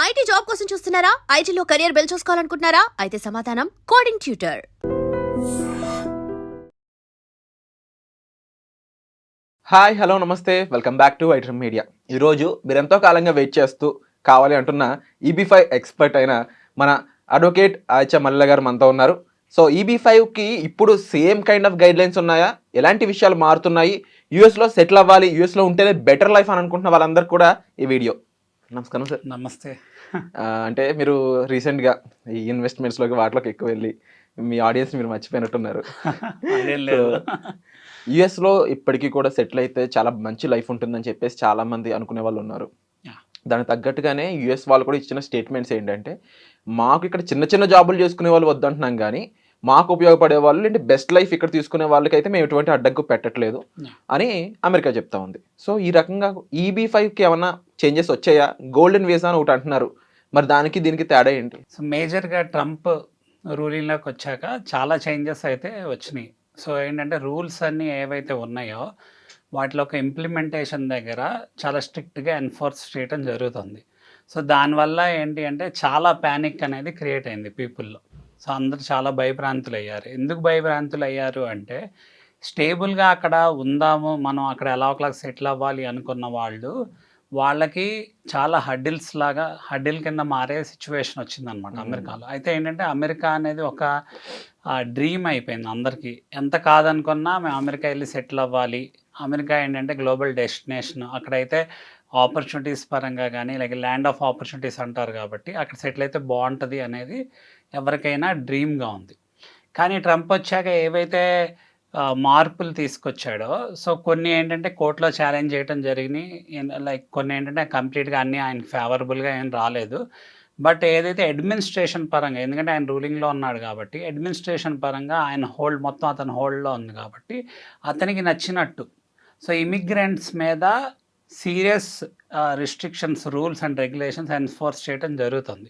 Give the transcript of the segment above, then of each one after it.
IT job కోసం చూస్తున్నారా? ఐటీలో కెరియర్ బిల్డ్ చూసుకోవాలనుకుంటున్నారా? అయితే సమాధానం కోడింగ్ ట్యూటర్. హాయ్ హలో నమస్తే, welcome back to iDream media. ఈరోజు మీరు ఎంతో కాలంగా వెయిట్ చేస్తూ కావాలి అంటున్న EB5 ఎక్స్పర్ట్ అయిన మన అడ్వకేట్ ఆయిచా మల్లెల గారు మనతో ఉన్నారు. సో EB5కి ఇప్పుడు same kind of guide lines ఉన్నాయా, ఎలాంటి విషయాలు మారుతున్నాయి, యూఎస్లో సెటిల్ అవ్వాలి, యూఎస్లో ఉంటేనే బెటర్ లైఫ్ అని అనుకుంటున్న వాళ్ళందరూ కూడా ఈ వీడియో. నమస్కారం సార్. నమస్తే. అంటే మీరు రీసెంట్గా ఈ ఇన్వెస్ట్మెంట్స్లోకి వాటిలోకి ఎక్కువ వెళ్ళి మీ ఆడియన్స్ మీరు మర్చిపోయినట్టున్నారు. యుఎస్లో ఇప్పటికీ కూడా సెటిల్ అయితే చాలా మంచి లైఫ్ ఉంటుందని చెప్పేసి చాలామంది అనుకునే వాళ్ళు ఉన్నారు. దానికి తగ్గట్టుగానే యుఎస్ వాళ్ళు కూడా ఇచ్చిన స్టేట్మెంట్స్ ఏంటంటే, మాకు ఇక్కడ చిన్న చిన్న జాబులు చేసుకునే వాళ్ళు వద్దంటున్నాం, కానీ మాకు ఉపయోగపడే వాళ్ళు ఏంటి బెస్ట్ లైఫ్ ఇక్కడ తీసుకునే వాళ్ళకైతే మేము ఎటువంటి అడ్డంకు పెట్టట్లేదు అని అమెరికా చెప్తా ఉంది. సో ఈ రకంగా EB5కి ఏమన్నా చేంజెస్ వచ్చాయా? గోల్డెన్ వీసా అని ఒకటి అంటున్నారు, మరి దానికి దీనికి తేడా ఏంటి? సో మేజర్గా ట్రంప్ రూలింగ్లోకి వచ్చాక చాలా చేంజెస్ అయితే వచ్చినాయి. సో ఏంటంటే రూల్స్ అన్నీ ఏవైతే ఉన్నాయో వాటిలో ఒక ఇంప్లిమెంటేషన్ దగ్గర చాలా స్ట్రిక్ట్గా ఎన్ఫోర్స్ చేయడం జరుగుతుంది. సో దానివల్ల ఏంటి అంటే చాలా ప్యానిక్ అనేది క్రియేట్ అయింది పీపుల్లో. సో అందరు చాలా భయభ్రాంతులు అయ్యారు. ఎందుకు భయభ్రాంతులు అయ్యారు అంటే, స్టేబుల్గా అక్కడ ఉందాము, మనం అక్కడ ఎలా ఒకలాగా సెటిల్ అవ్వాలి అనుకున్న వాళ్ళకి చాలా హడ్డిల్ కింద మారే సిచ్యువేషన్ వచ్చిందనమాట అమెరికాలో. అయితే ఏంటంటే అమెరికా అనేది ఒక డ్రీమ్ అయిపోయింది అందరికీ. ఎంత కాదనుకున్నా మేము అమెరికా వెళ్ళి సెటిల్ అవ్వాలి. అమెరికా ఏంటంటే గ్లోబల్ డెస్టినేషన్, అక్కడైతే ఆపర్చునిటీస్ పరంగా కానీ లైక్ ల్యాండ్ ఆఫ్ ఆపర్చునిటీస్ అంటారు, కాబట్టి అక్కడ సెటిల్ అయితే బాగుంటుంది అనేది ఎవరికైనా డ్రీమ్గా ఉంది. కానీ ట్రంప్ వచ్చాక ఏవైతే మార్పులు తీసుకొచ్చాడో, సో కొన్ని ఏంటంటే కోర్టులో ఛాలెంజ్ చేయడం జరిగినాయి. లైక్ కొన్ని ఏంటంటే కంప్లీట్గా అన్నీ ఆయన ఫేవరబుల్గా ఏం రాలేదు. బట్ ఏదైతే అడ్మినిస్ట్రేషన్ పరంగా, ఎందుకంటే ఆయన రూలింగ్లో ఉన్నాడు కాబట్టి అడ్మినిస్ట్రేషన్ పరంగా ఆయన మొత్తం అతని హోల్డ్లో ఉంది కాబట్టి అతనికి నచ్చినట్టు సో ఇమిగ్రెంట్స్ మీద serious restrictions, rules and regulations enforce చేయడం జరుగుతుంది.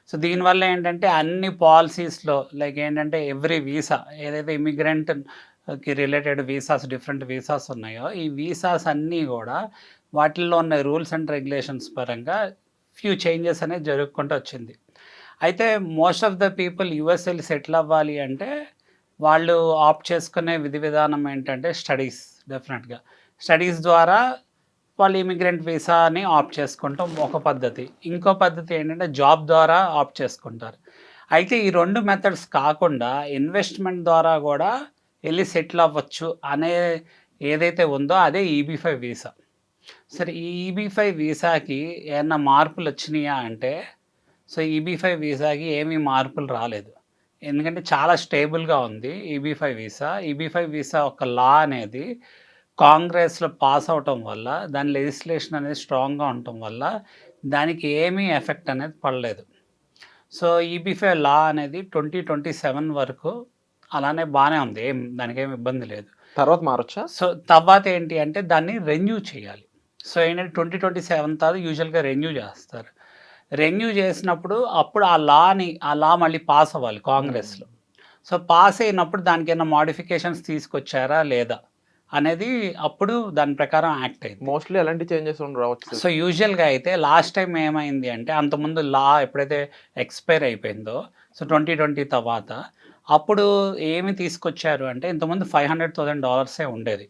సో దీనివల్ల ఏంటంటే అన్ని పాలసీస్లో లైక్ ఏంటంటే ఎవ్రీ వీసా, ఏదైతే ఇమిగ్రెంట్కి రిలేటెడ్ వీసాస్, డిఫరెంట్ వీసాస్ ఉన్నాయో, ఈ వీసాస్ అన్నీ కూడా వాటిల్లో ఉన్న రూల్స్ అండ్ రెగ్యులేషన్స్ పరంగా ఫ్యూ చేంజెస్ అనేది జరుగుకుంటూ వచ్చింది. అయితే most of the people USL settle అవ్వాలి అంటే వాళ్ళు ఆప్ట్ చేసుకునే విధానం ఏంటంటే స్టడీస్. డెఫినెట్గా స్టడీస్ ద్వారా వాళ్ళు ఇమిగ్రెంట్ వీసాని ఆప్ట్ చేసుకుంటాం ఒక పద్ధతి. ఇంకో పద్ధతి ఏంటంటే జాబ్ ద్వారా ఆప్ట్ చేసుకుంటారు. అయితే ఈ రెండు మెథడ్స్ కాకుండా ఇన్వెస్ట్మెంట్ ద్వారా కూడా వెళ్ళి సెటిల్ అవ్వచ్చు అనే ఏదైతే ఉందో అదే EB5 వీసా. సరే, ఈ EB5 వీసాకి ఏమన్నా మార్పులు వచ్చినాయా అంటే, సో EB5 వీసాకి ఏమీ మార్పులు రాలేదు. ఎందుకంటే చాలా స్టేబుల్గా ఉంది EB5 వీసా. EB5 వీసా ఒక లా అనేది కాంగ్రెస్లో పాస్ అవటం వల్ల, దాని లెజిస్లేషన్ అనేది స్ట్రాంగ్గా ఉండటం వల్ల దానికి ఏమీ ఎఫెక్ట్ అనేది పడలేదు. సో EB5 లా అనేది 2027 వరకు అలానే బాగానే ఉంది, దానికి ఏమి ఇబ్బంది లేదు. తర్వాత మారొచ్చా? సో తర్వాత ఏంటి అంటే దాన్ని రెన్యూ చేయాలి. సో ఏంటంటే 2027 తర్వాత యూజువల్గా రెన్యూ చేస్తారు. రెన్యూ చేసినప్పుడు అప్పుడు ఆ లా మళ్ళీ పాస్ అవ్వాలి కాంగ్రెస్లో. సో పాస్ అయినప్పుడు దానికి ఏమైనా మోడిఫికేషన్స్ తీసుకొచ్చారా లేదా అనేది అప్పుడు దాని ప్రకారం యాక్ట్ అయింది. మోస్ట్లీ ఎలాంటి చేంజెస్ రావచ్చు? సో యూజువల్గా అయితే లాస్ట్ టైం ఏమైంది అంటే, అంతకుముందు లా ఎప్పుడైతే ఎక్స్పైర్ అయిపోయిందో, సో 2020 తర్వాత అప్పుడు ఏమి తీసుకొచ్చారు అంటే, ఇంతకుముందు $500,000 ఉండేది.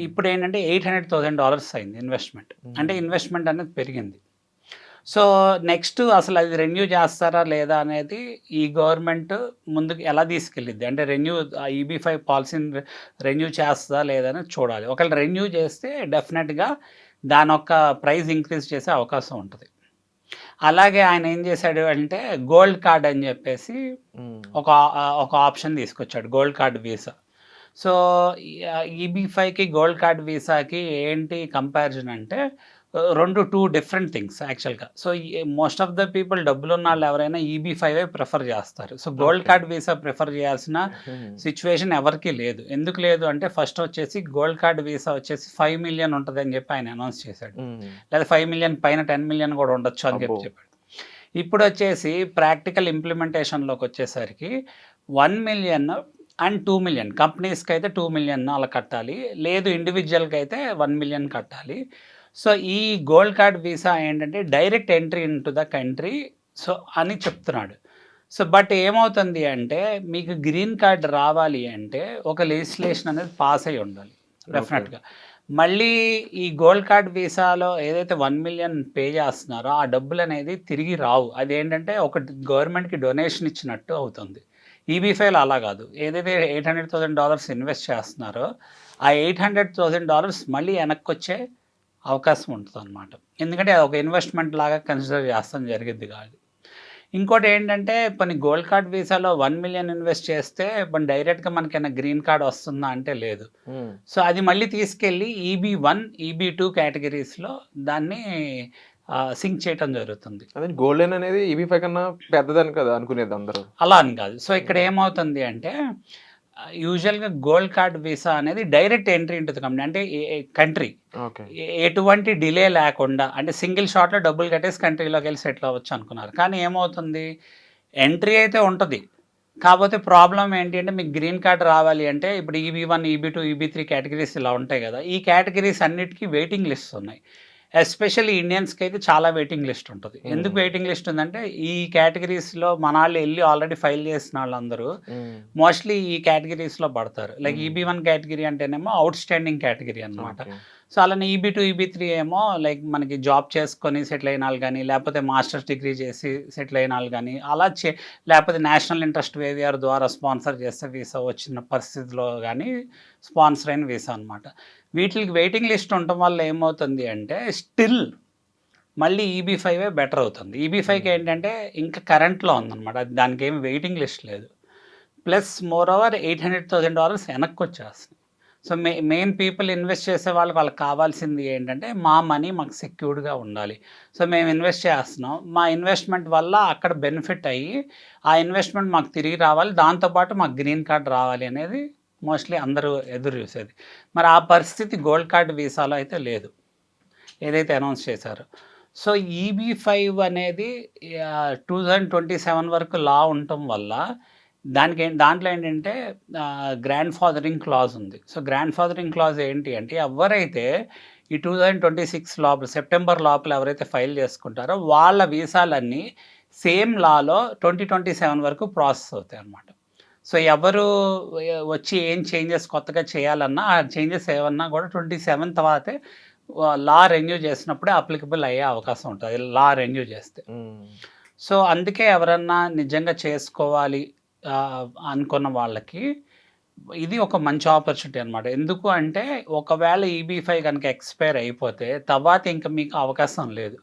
ఇప్పుడు ఏంటంటే $800,000 అయింది ఇన్వెస్ట్మెంట్. అంటే ఇన్వెస్ట్మెంట్ అనేది పెరిగింది. సో నెక్స్ట్ అసలు అది రెన్యూ చేస్తారా లేదా అనేది ఈ గవర్నమెంట్ ముందుకు ఎలా తీసుకెళ్ళిద్ది అంటే, EB5 పాలసీని రెన్యూ చేస్తుందా లేదని చూడాలి. ఒకవేళ రెన్యూ చేస్తే డెఫినెట్గా దాని యొక్క ప్రైస్ ఇంక్రీజ్ చేసే అవకాశం ఉంటుంది. అలాగే ఆయన ఏం చేశాడు అంటే, గోల్డ్ కార్డ్ అని చెప్పేసి ఒక ఆప్షన్ తీసుకొచ్చాడు, గోల్డ్ కార్డ్ వీసా. సో EB5కి గోల్డ్ కార్డ్ వీసాకి ఏంటి కంపారిజన్ అంటే, టూ డిఫరెంట్ థింగ్స్ యాక్చువల్గా. So most of the people డబ్బులు ఉన్న వాళ్ళు ఎవరైనా EB5 ప్రిఫర్ చేస్తారు. So gold card visa prefer చేయాల్సిన సిచ్యువేషన్ ఎవరికి లేదు. ఎందుకు లేదు అంటే, ఫస్ట్ వచ్చేసి గోల్డ్ కార్డ్ వీసా వచ్చేసి 5 million ఉంటుంది అని చెప్పి ఆయన అనౌన్స్ చేశాడు. లేదా 5 million పైన 10 million కూడా ఉండొచ్చు అని చెప్పాడు. ఇప్పుడు వచ్చేసి ప్రాక్టికల్ ఇంప్లిమెంటేషన్లోకి వచ్చేసరికి 1 million అండ్ 2 million, కంపెనీస్కి అయితే 2 million అలా కట్టాలి, లేదు ఇండివిజువల్కి అయితే 1 million కట్టాలి. సో ఈ గోల్డ్ కార్డ్ వీసా ఏంటంటే direct entry in to the country so అని చెప్తున్నాడు. సో బట్ ఏమవుతుంది అంటే మీకు గ్రీన్ కార్డ్ రావాలి అంటే ఒక లెజిస్లేషన్ అనేది పాస్ అయి ఉండాలి డెఫినెట్గా. మళ్ళీ ఈ గోల్డ్ కార్డ్ వీసాలో ఏదైతే 1 million పే చేస్తున్నారో ఆ డబ్బులు అనేది తిరిగి రావు. అదేంటంటే ఒక గవర్నమెంట్కి డొనేషన్ ఇచ్చినట్టు అవుతుంది. EB5 అలా కాదు. ఏదైతే $800,000 ఇన్వెస్ట్ చేస్తున్నారో ఆ $800,000 మళ్ళీ వెనక్కి వచ్చే అవకాశం ఉంటుంది అనమాట. ఎందుకంటే అది ఒక ఇన్వెస్ట్మెంట్ లాగా కన్సిడర్ చేస్తాం జరిగింది కాదు. ఇంకోటి ఏంటంటే కొన్ని గోల్డ్ కార్డ్ వీసాలో 1 million ఇన్వెస్ట్ చేస్తే మన డైరెక్ట్గా మనకైనా గ్రీన్ కార్డ్ వస్తుందా అంటే లేదు. సో అది మళ్ళీ తీసుకెళ్ళి EB1, EB2 కేటగిరీస్లో దాన్ని సింక్ చేయటం జరుగుతుంది. అదే గోల్డెన్ అనేది EB5 కన్నా పెద్దదని కదా అనుకునేది అందరూ. అలా అని కాదు. సో ఇక్కడ ఏమవుతుంది అంటే యూజువల్గా గోల్డ్ కార్డ్ వీసా అనేది డైరెక్ట్ ఎంట్రీ ఉంటుంది కంపెనీ, అంటే కంట్రీ ఎటువంటి డిలే లేకుండా, అంటే సింగిల్ షాట్లో డబ్బులు కట్టేసి కంట్రీలోకి వెళ్ళి సెటిల్ అవ్వచ్చు అనుకున్నారు. కానీ ఏమవుతుంది, ఎంట్రీ అయితే ఉంటుంది, కాకపోతే ప్రాబ్లం ఏంటి అంటే మీకు గ్రీన్ కార్డ్ రావాలి అంటే ఇప్పుడు EB1, EB2, EB3 కేటగిరీస్ ఇలా ఉంటాయి కదా. ఈ కేటగిరీస్ అన్నిటికీ వెయిటింగ్ లిస్ట్ ఉన్నాయి. ఎస్పెషల్లీ ఇండియన్స్కి అయితే చాలా వెయిటింగ్ లిస్ట్ ఉంటుంది. ఎందుకు వెయిటింగ్ లిస్ట్ ఉందంటే ఈ కేటగిరీస్లో మన వాళ్ళు వెళ్ళి ఆల్రెడీ ఫైల్ చేసిన వాళ్ళందరూ మోస్ట్లీ ఈ కేటగిరీస్లో పడతారు. లైక్ EB1 కేటగిరీ అంటేనేమో అవుట్ స్టాండింగ్ కేటగిరీ అనమాట. సో అలానే EB2, EB3 ఏమో లైక్ మనకి జాబ్ చేసుకొని సెటిల్ అయిన వాళ్ళు కానీ, లేకపోతే మాస్టర్స్ డిగ్రీ చేసి సెటిల్ అయిన వాళ్ళు కానీ, అలా లేకపోతే నేషనల్ ఇంట్రెస్ట్ వేవిఆర్ ద్వారా స్పాన్సర్ చేస్తే వీసా వచ్చిన పరిస్థితిలో కానీ స్పాన్సర్ అయిన వీసా అనమాట. వీటికి వెయిటింగ్ లిస్ట్ ఉండటం వల్ల ఏమవుతుంది అంటే స్టిల్ మళ్ళీ EB5 బెటర్ అవుతుంది. EB5కి ఏంటంటే ఇంకా కరెంట్లో ఉందన్నమాట, దానికి ఏమి వెయిటింగ్ లిస్ట్ లేదు. ప్లస్ మోర్ ఓవర్ $800,000 వెనక్కి వచ్చేస్తుంది. సో మెయిన్ పీపుల్ ఇన్వెస్ట్ చేసే వాళ్ళకి కావాల్సింది ఏంటంటే మా మనీ మాకు సెక్యూర్డ్గా ఉండాలి. సో మేము ఇన్వెస్ట్ చేస్తున్నాం, మా ఇన్వెస్ట్మెంట్ వల్ల అక్కడ బెనిఫిట్ అయ్యి ఆ ఇన్వెస్ట్మెంట్ మాకు తిరిగి రావాలి, దాంతోపాటు మాకు గ్రీన్ కార్డ్ రావాలి అనేది మోస్ట్లీ అందరూ ఎదురు చూసేది. మరి ఆ పరిస్థితి గోల్డ్ కార్డ్ వీసాలో అయితే లేదు, ఏదైతే అనౌన్స్ చేశారో. సో EB5 అనేది 2027 వరకు లా ఉండటం వల్ల దాంట్లో ఏంటంటే గ్రాండ్ ఫాదరింగ్ క్లాజ్ ఉంది. సో గ్రాండ్ ఫాదరింగ్ క్లాజ్ ఏంటి అంటే ఎవరైతే ఈ 2026 లోపల సెప్టెంబర్ లోపల ఎవరైతే ఫైల్ చేసుకుంటారో వాళ్ళ వీసాలన్నీ సేమ్ లాలో 2027 వరకు ప్రాసెస్ అవుతాయి అన్నమాట. సో ఎవరు వచ్చి ఏం చేంజెస్ కొత్తగా చేయాలన్నా ఆ చేంజెస్ ఏమన్నా కూడా 27 తర్వాతే లా రెన్యూ చేసినప్పుడే అప్లికబుల్ అయ్యే అవకాశం ఉంటుంది, లా రెన్యూ చేస్తే. సో అందుకే ఎవరన్నా నిజంగా చేసుకోవాలి అనుకున్న వాళ్ళకి ఇది ఒక మంచి ఆపర్చునిటీ అనమాట. ఎందుకు అంటే ఒకవేళ EB5 కనుక ఎక్స్పైర్ అయిపోతే తర్వాత ఇంకా మీకు అవకాశం లేదు.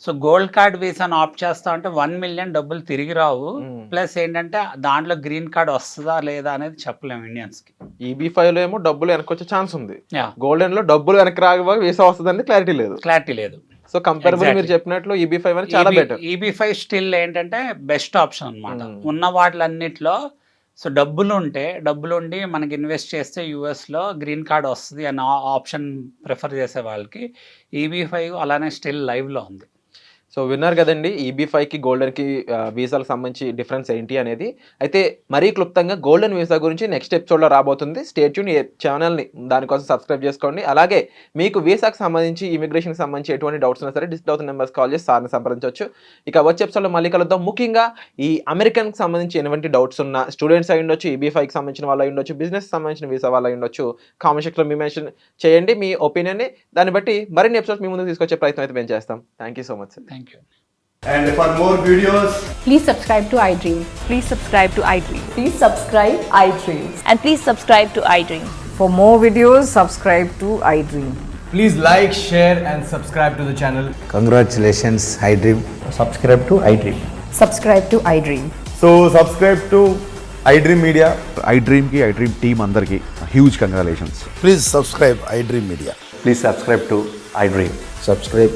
సో గోల్డ్ కార్డ్ వీసాను ఆప్ట్ చేస్తా అంటే 1 million డబ్బులు తిరిగి రావు. ప్లస్ ఏంటంటే దాంట్లో గ్రీన్ కార్డ్ వస్తుందా లేదా అనేది చెప్పలేము ఇండియన్స్కి. EB5లో ఏమో డబ్బులు వెనక్కి వచ్చే ఛాన్స్ ఉంది, గోల్డెన్లో డబ్బులు వెనక్కి రాక వీసా వస్తుందని క్లారిటీ లేదు. సో కంపారబుల్ మీరు చెప్పినట్లు EB5 అనేది చాలా బెటర్. EB5 స్టిల్ ఏంటంటే బెస్ట్ ఆప్షన్ అనమాట ఉన్న వాటిలన్నిట్లో. సో డబ్బులుండి మనకి ఇన్వెస్ట్ చేస్తే యూఎస్లో గ్రీన్ కార్డ్ వస్తుంది అన్న ఆప్షన్ ప్రిఫర్ చేసే వాళ్ళకి EB5 అలానే స్టిల్ లైవ్లో ఉంది. సో విన్నారు కదండి EB5కి గోల్డెన్కి వీసాలకు సంబంధించి డిఫరెన్స్ ఏంటి అనేది. అయితే మరీ క్లుప్తంగా గోల్డెన్ వీసా గురించి నెక్స్ట్ ఎపిసోడ్లో రాబోతుంది. స్టే ట్యూన్ ఛానల్ని దానికోసం సబ్స్క్రైబ్ చేసుకోండి. అలాగే మీకు వీసాకి సంబంధించి ఇమిగ్రేషన్కి సంబంధించి ఎటువంటి డౌట్స్ ఉన్నా సరే డిస్ప్లే అవుతున్న నెంబర్స్ కాల్ చేసి సార్ని సంప్రదించవచ్చు. ఇక వచ్చే ఎపిసోడ్లో మళ్ళీ కలుద్దాం. ముఖ్యంగా ఈ అమెరికన్కి సంబంధించి ఎటువంటి డౌట్స్ ఉన్నా, స్టూడెంట్స్ అయి ఉండొచ్చు, EB5కి సంబంధించిన వాళ్ళు అయి ఉండొచ్చు, బిజినెస్ సంబంధించిన వీసా వాళ్ళు అయి ఉండొచ్చు, కామెంట్ సెక్షన్లో మీ మెన్షన్ చేయండి మీ ఒపీనియన్ని. దాన్ని బట్టి మరిన్ని ఎపిసోడ్స్ మీ ముందుకు తీసుకొచ్చే ప్రయత్నం అయితే మేము చేస్తాం. Thank you so much. Thank you. And for more videos, please subscribe to iDream. Please subscribe to iDream. Please subscribe iDream. And please subscribe to iDream. For more videos, subscribe to iDream. please like, share and subscribe to the channel. Congratulations, iDream. Subscribe to iDream. Subscribe to iDream. So subscribe to iDream Media. iDream team andarki huge congratulations. Please subscribe iDream Media. Please subscribe to iDream. Subscribe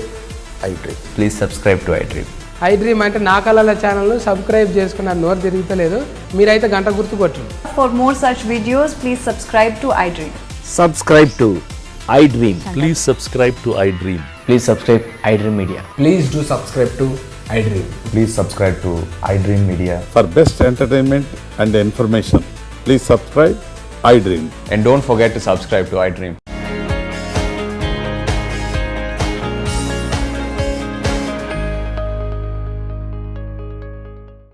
iDream. Please subscribe to iDream. iDream అంటే నా కళల ఛానల్ను subscribe చేసుకున్న నోరు తిరుగుతలేదు, మీరైతే గంట గుర్తు కొట్టండి. For more such videos, please subscribe to iDream. Subscribe to iDream. Please subscribe to iDream. Please subscribe iDream Media. Please do subscribe to iDream. Please subscribe to iDream Media. For best entertainment and information, please subscribe iDream. And don't forget to subscribe to iDream.